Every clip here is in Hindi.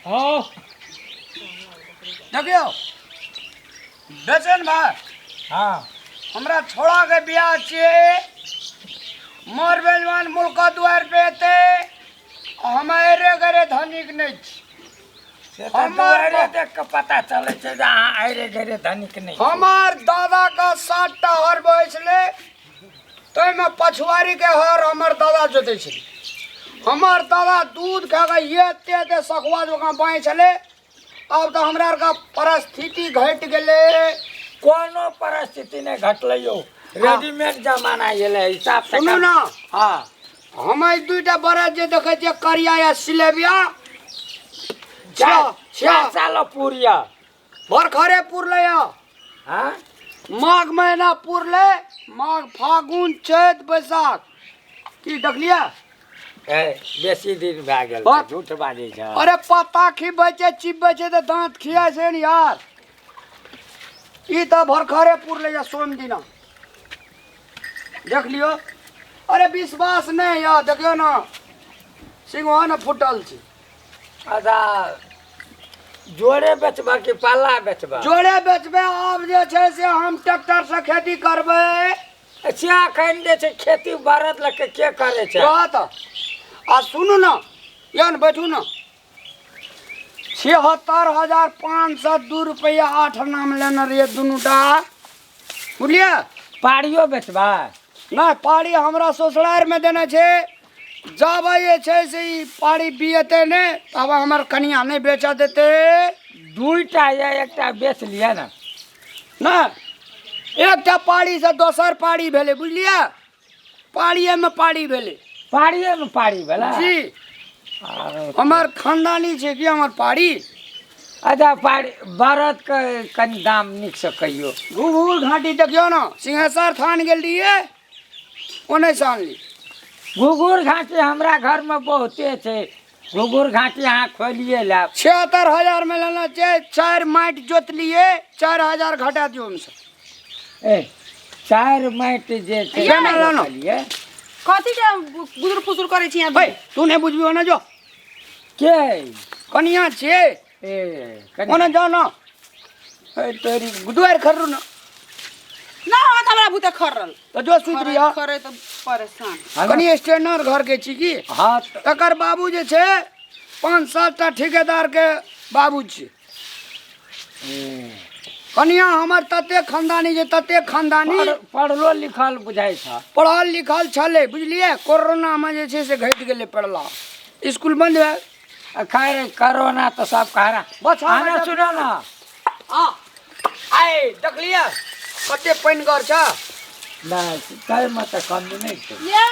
हाँ देखियो बेचन भाई हाँ हमरा छोड़ा के बियाह छिए मोर बेजवान मुल्क द्वार पे थे हमारे घरे धनिक नहीं छी से तो दुआरे देख के पता चले छे जे अहाँ आइरे घरे धनिक नहीं छी। हमार दादा का 60टा हर बैसले तो में पछुआरी के हर हमर दादा जोते छे हमार दादा दूध खा के ये ते सखवा जोका बाई छले अब तो हमरा का परिस्थिति घट गेले कोनो परिस्थिति ने घटलैयो रेडीमेड जमाना गेले हिसाब से सुनू ना हाँ हम दुईटा बरस जे देखे छिए करिया या सिलेबिया छह साल पूरिया भरखरे पुरले हाँ माघ महीना पुरले माघ फागुन चैत बैसाख की देखलिया बेसी दिन भए गेल बात- झूठ बाजै छै। अरे पता खिबै छै चिबै छै तो दांत खिया छै ने यार ई तो भरखरे पुरले या सोम दिना देख लियो अरे विश्वास नहीं या देखियो ना सिंघवा फुटल छै अच्छा जोड़े बेचबा कि पाला बेचबा जोड़े बेचबे आब जे छै से हम ट्रैक्टर से खेती करबै अच्छा एखन जे छै खेती भारत लग के करे छै बात आ सुनू ना यान बैठू ना 76,502 रुपया 8 नाम लेने रहिए दुनूटा बुझलिए पाड़ियो बेचबा नहीं पाड़ी हमरा ससुरार में देने छे जब ये छे से ई पाड़ी बियते ने तब हमर कनिया नहीं बेचा देते दुईटा या एकटा बेच लिया ना ना एकटा पाड़ी से दोसर पाड़ी भेले बुझलिए पाड़िए में पाड़ी भेले पाड़िए में पाड़ी भेला जी हमार खानदानी छे कि हमर पाड़ी अच्छा पाड़ी भारत के कनी दाम नीक से कहियो घुघुर घाटी देखियो ना सिंहेश्वर थान गेल रहिए ओने से आनली घुघुर घाटी हमरा घर में बहुते छै घुघुर घाटी अहाँ खोलिए लाब 76,000 में लेना चाहिए 4 माइट जोत लिए 4,000 घटा दियो हमसे ए 4 माटि जे छै केना लेना? खोलिए कथी के गुदुर फुसुर करे छी भाई तू नहीं बुझबियो ना जो के कनिया छे ए ओने जाओ ना ए तेरी गुदुआर खर्रु ना ना हाथ हमरा भूते खरल तो जो सुत रिया खरे तो परेशान कनी स्टैंडर घर के छी की हाँ तकर बाबू जे छे 5-7 टा ठेकेदार के बाबू छी कनिया हमर तते खानदानी जे तते खानदानी पढ़लो लिखल बुझाइ छ पढ़ल लिखल छले बुझलिए कोरोना में जे छे से घट गेले पढ़ला स्कूल बंद है खैर कोरोना तो सब कह रहा बस आना सुनो ना आ आए देखलिए कते पानिगर छ नहीं तय में तो कम नहीं छै ये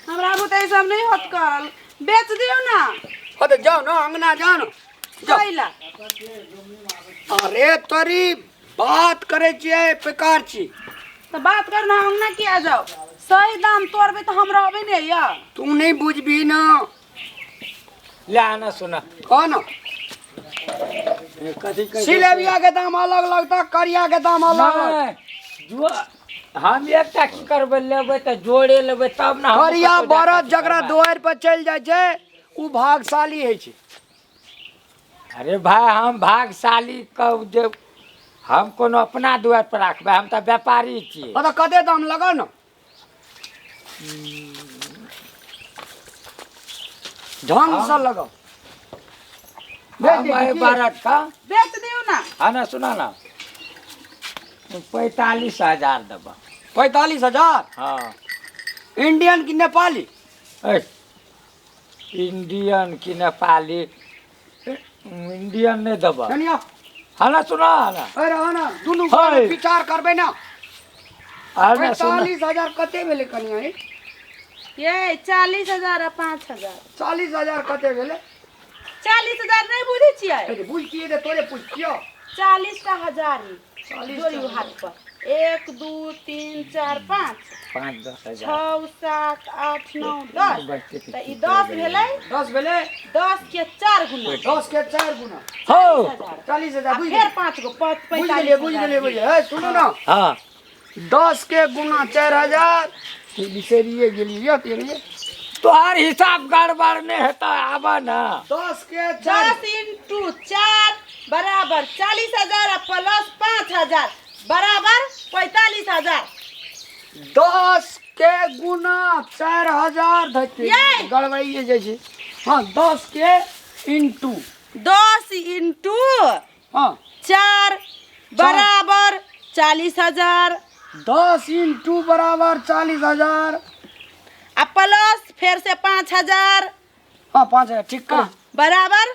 हमरा भूते सब नहीं होत करल बेच दियो ना हो तो जाओ ना अंगना जाओ ना जाओ कैला अरे तोरी बात करे छिए बेकार छी तो बात करना अंगना किया जाओ सही दाम तोड़बे तो हमरा अबे नहीं या तू नहीं बुझबी ना ले आना सुना कौन कथी सिलेबिया के दाम अलग लगता करिया के दाम अलग नहीं, जो हम एकटा की करबै लेबै तो जोड़े लेबै तब ना हम करिया कतौ जा बरद सकबै। जकरा दुआर पर चल जाय छै उ भागशाली है छै अरे भाई हम भागशाली कब जे हम कोनो अपना दुआर पर रखबै हम तो व्यापारी छियै तो कते दाम लगा ना ढंग से लगाओ हम है भारत का बेच दियो ना है ना सुना ना 45,000 देबा 45,000 हाँ इंडियन की नेपाली ए, इंडियन की नेपाली इंडियन नहीं देबा कनिया है ना सुना ना अरे आना दुनू हाय। विचार करबे ना है ना सुना 45,000 कते भेले कनिया ये ये 40,000 आ 5,000 40,000 कते भेले 40,000 नहीं बुझे छियै अरे बुझतिए रे तोरे पूछियो 40 का हजार ही 40 जोड़ियो हाथ पर 1 2 3 4 5 5-10,000 6 7 8 9 10 तो ई 10 भेलै 10 भेले 10 के 4 गुना 10 के 4 गुना हो 40,000 बुझ फिर 5 गो बुझ गेलिए बुझ गेलिए बुझ है सुनो ना हाँ 10 के गुना 4,000 बिसरिए गेलिए तेरे तोहार हिसाब गड़बड़ नहीं है तो आवा ना। 10 के 4 10 इंटू 4 बराबर 40,000 प्लस 5,000 बराबर 45,000। 10 के गुना 4,000 धरते ये! गड़बड़ाइए जैसे। हाँ 10 के इंटू 10 इंटू हाँ 4 बराबर 40,000 10 इंटू बराबर 40,000 आ प्लस फिर से 5,000 हाँ 5,000 ठीक कर बराबर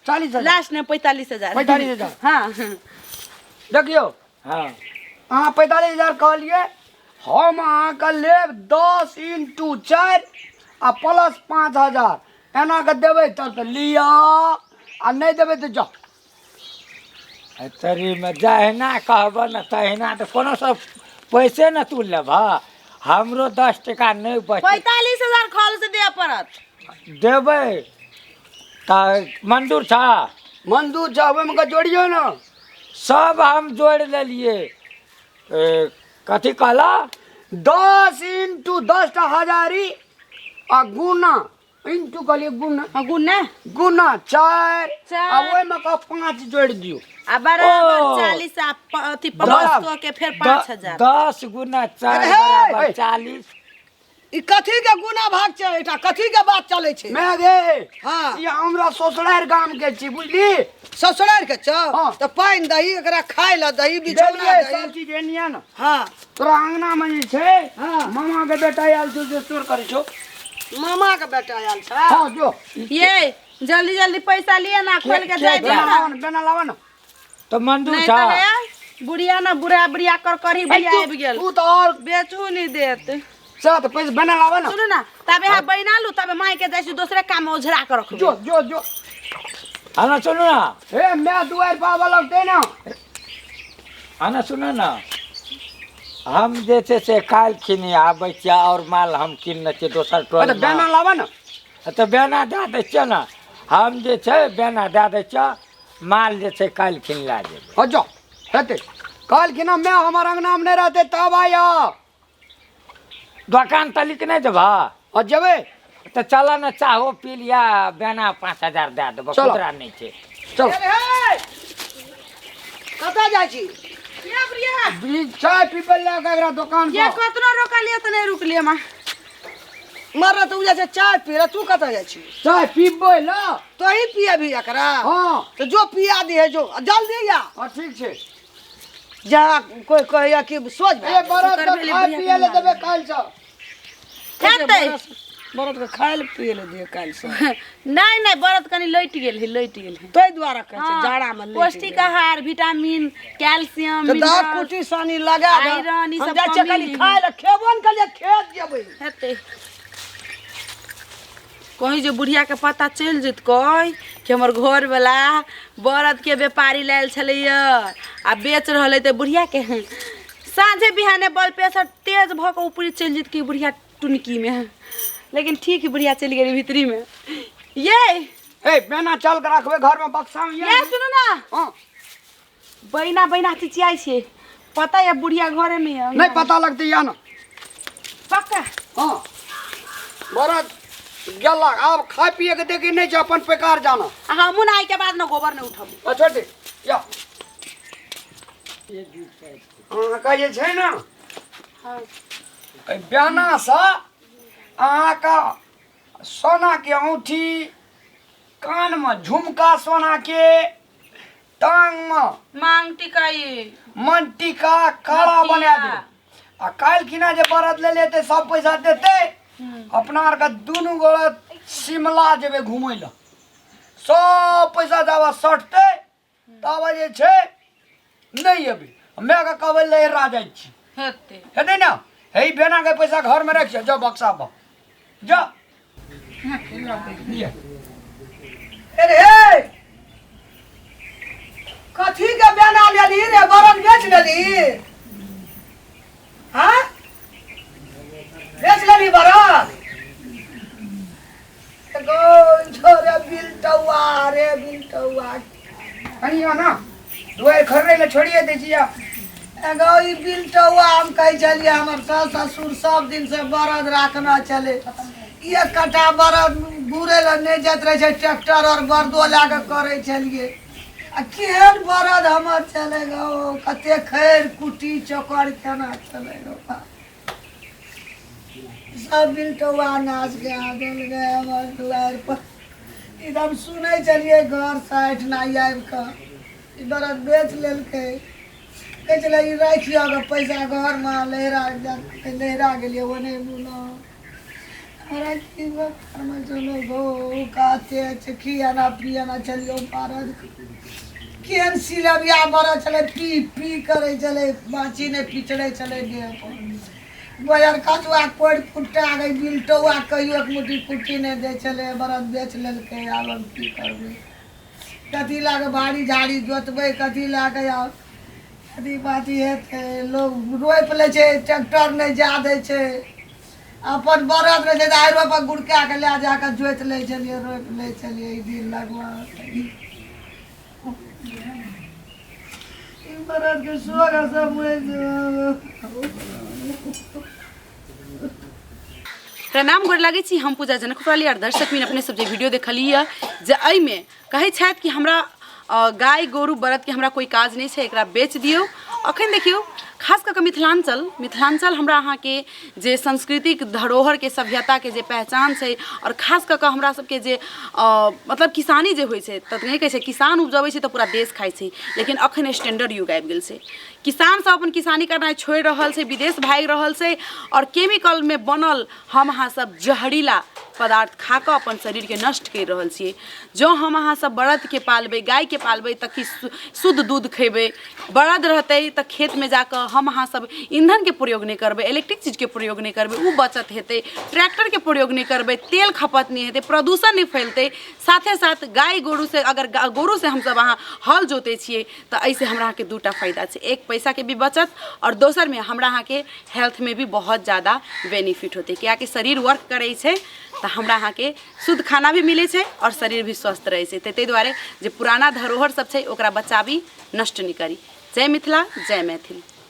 40,000 लास्ट में 45,000। 45,000 हाँ देखियो हाँ हाँ 45,000 कहलिए हम अहाँ के लेब 10 इंटू 4 आ प्लस 5,000 एना के देबै तब तो लिया आ नहीं देबै तो जाओ। तरी में जहिना कहब न तहिना तो कोनो सब पैसे न तू लेब। हमरो 10 टका नहीं बचे 45,000 खल से दे पड़त। देबै तो मंजूर था। मंजूर जावे में जोड़ियो ना सब हम जोड़ लेलिए। कथी कहला 10 इंटू 10 हजारी आ गुना इंटू कहलिए गुना गुना गुना 4 चार। आ ओइ में का 5 जोड़ दियो आ बराबर ओ। 40 आ अथी प्लस तो के फिर 5,000। 10 गुना 4 अरे, बराबर हे। 40। ई कथी के गुना भाग छै एटा कथी के बात चलै छै मैं गे हाँ। ये हमरा ससुरार गाम के छी बुझली ससुरार के छ हाँ। त पाइन दही एकरा खाय ल दही बिछौना देलिए दही सब चीज एनिया ना हाँ तोरा अंगना में जे छै हाँ। मामा के बेटा आयल छौ जे चोर करै छौ। मामा के बेटा आयल छ हाँ जो ये जल्दी जल्दी पैसा लिए ना खोल के जाए दे बेना ना। लावा ना बेना लावा ना तो मंजूर नहीं था। तो है बुढ़िया ना बुढ़ा बुढ़िया कर ही भैया आबि गेल तू तो और बेचू नहीं देत। साथ पैसे बेना लावा ना सुनो ना तबे हा बहिना लू तबे माई के जैसे दूसरे काम में उझरा कर रखबे। जो जो जो आना सुनो ना हे मैं दुआर पावा लगते ना आना सुनो ना हम जैसे से काल खिनी आबै छियै और माल हम किन छियै दोसर टोल अरे बेना लावा ना तो बेना दे दै छियै ना। हम जे छै बेना दे दै छियै माल जे छै काल खिन ला जेबै। हो जो रहते कल कि ना मैं हमारे अंगना में नहीं रहते तब आया दुकान तलिक नहीं देबा और जबे तो चला ना चाहो पी लिया बेना 5,000 दे देबो चलो। खुदरा नहीं छै। चलो कतऽ जाइ छी ये बुढ़िया बीज चाय पीपल लगा एकरा दुकान ये पर कतनो रोकलिए त नहीं रुकलिए मां। मर तू जा चाय पी रे तू कतऽ जाइ छी चाय पीबै ला तो ही पिए भी एकरा हाँ तो जो पिया दिए जो जल्दी या हाँ ठीक छै जा कोई कहया कि सोच ए बरत कर का भेलै खाय बढ़िया पिए ले देबे काल से हेतै बरत के खाय ले पिए ले दिए काल से नहीं नहीं बरत कनी लैट गेल है। तै द्वारा कहै छै जाड़ा में पौष्टिक आहार विटामिन कैल्शियम तो दाग मिनरल कुटी सानी लगा दे आयरन ई हम सब जाइ छै कमी खाली नहीं। खाय ले खेबो न कलिए खेत जेबै हेतै कहीं जो बुढ़िया के पता चल जत कह कि हमर घर वाला बरद के व्यापारी लायल छलैया आ बेच रहले तो बुढ़िया के साँझे बिहाने बल प्रेशर तेज भ के ऊपरी चल जत की बुढ़िया टुनकी में। लेकिन ठीक है बुढ़िया चली गई भीतरी में। ये ए बेना चल के रखबे घर में बक्सा में ये सुनो ना हाँ बहिना बहिना चिचियाई छे पता है बुढ़िया घरे में है नहीं पता लगते या ना पक्का हाँ बरत गेला अब खाय पिए के देखी नहीं छै अपन पेकार जाना हमू ना आई के बाद ना गोबर नहीं उठब। अच्छा ठीक या हाँ कहे छै ना बयाना से अहाँ का सोना के औंठी कान में झुमका सोना के टांग में मांग टिकाई मन टीका काला बना दे आ काल खिना जे बरत ले लेते सब पैसा देते अपना आर का दुनू गोड़ा शिमला जेबे घूमे ला सब पैसा जावा सटते तब जे छै नहीं अभी मैं का कहबै ले राजा छी हेते हेतै ना हे बेना के पैसा घर में रख जा बक्सा पर जा अरे हे कथी के बना लेली रे बरद बेच लेली हाँ बेच लेली बरद एगो छोरे बिलटौआ रे बिलटौआ कनिया ना दुआर खर्रे ले छोड़िए दे जिया एगो ई बिलटौआ हम कह चलिए हमर सास ससुर सब दिन से बरद राखना चले ये कटा बरद बुरे ला नहीं जात रहे छै ट्रैक्टर और बरदो लाके करे छलिए आ केहन बरद हमर चलेगा ओ कते खैर कुटी चोकर केना चलेगा सब बिल्टवा नाच के आ गेल गए हमर दुआर पर एकदम सुनै चलिए घर साइड नहीं आबि कऽ ई बरद बेच लेलकै कहै छलै ई राखियो के पैसा घर में लहरा गेलिए ओने बुला हमारा की घर में चलो गो काते खियाना पियाना चलियो बरद केहन सिलबिया बरद चले पी पी करे चले बाची ने पिचड़े चले गए बजार कचुआ कोड़ फुटा गई बिल्टवा कहियो एक मुट्ठी कुट्टी ने दे चले बरद बेच लेलकै आब हम की करबै कथी लागे भारी झाड़ी जोतबै कथी लागे कथी बाती हेतै लोग रोपि लै छै ट्रैक्टर नहीं जा दै छै अपन बरद रहे छै आइरो पर गुड़का के ले जाके जोति लै छलिए रोपि लै छलिए ई दिन लगवा ई बरद के सोगा सब प्रणाम गोर लागै छी हम पूजा जनकपुरवाली और दर्शक मिन अपने सब जे वीडियो देखलिए जे एहि में कहै छथि कि हमरा गाय गोरू बरद के हमरा कोई काज नहीं है एकरा बेच दियो अखन देखियो खास कर के मिथिलांचल हमरा अहाँ के जे सांस्कृतिक धरोहर के सभ्यता के जे पहचान है और खास कर के हमरा सबके जे मतलब किसानी जे होइ छै त नहीं कहै छै किसान उपजबै छै त पूरा देश खाइ छै लेकिन अखन स्टैंडर्ड युग आबि गेल छै किसान सब अपन किसानी करना छोड़ रहल छै विदेश भाग रहल छै और केमिकल में बनल हम अहाँ सब जहरीला पदार्थ खा के अपन शरीर के नष्ट कर रहल छियै जो हम अहाँ सब बरद के पालबै गाय के पालबै त कि शुद्ध दूध खेबै बरद रहतै त खेत में जाकर हम अहाँ सब ईंधन के प्रयोग नहीं करबै इलेक्ट्रिक चीज के प्रयोग नहीं करबै उ बचत हेतै ट्रैक्टर के प्रयोग नहीं करबै तेल खपत नहीं हेतै प्रदूषण नहीं फैलतै साथे साथ गाय गोरू से अगर गोरू से हम सब अहाँ हल जोते छियै त ऐसे हमरा के दूटा फायदा छै एक पैसा के भी बचत और दोसर में हमरा अहाँ के हेल्थ में भी बहुत ज़्यादा बेनिफिट होते क्या कि शरीर वर्क करे छै तो हमरा अहाँ के शुद्ध खाना भी मिले छै और शरीर भी स्वस्थ रहे छै ताहि दुआरे जे पुराना धरोहर सब छै ओकरा बचाबी नष्ट नहीं करी जय मिथिला जय मैथिल।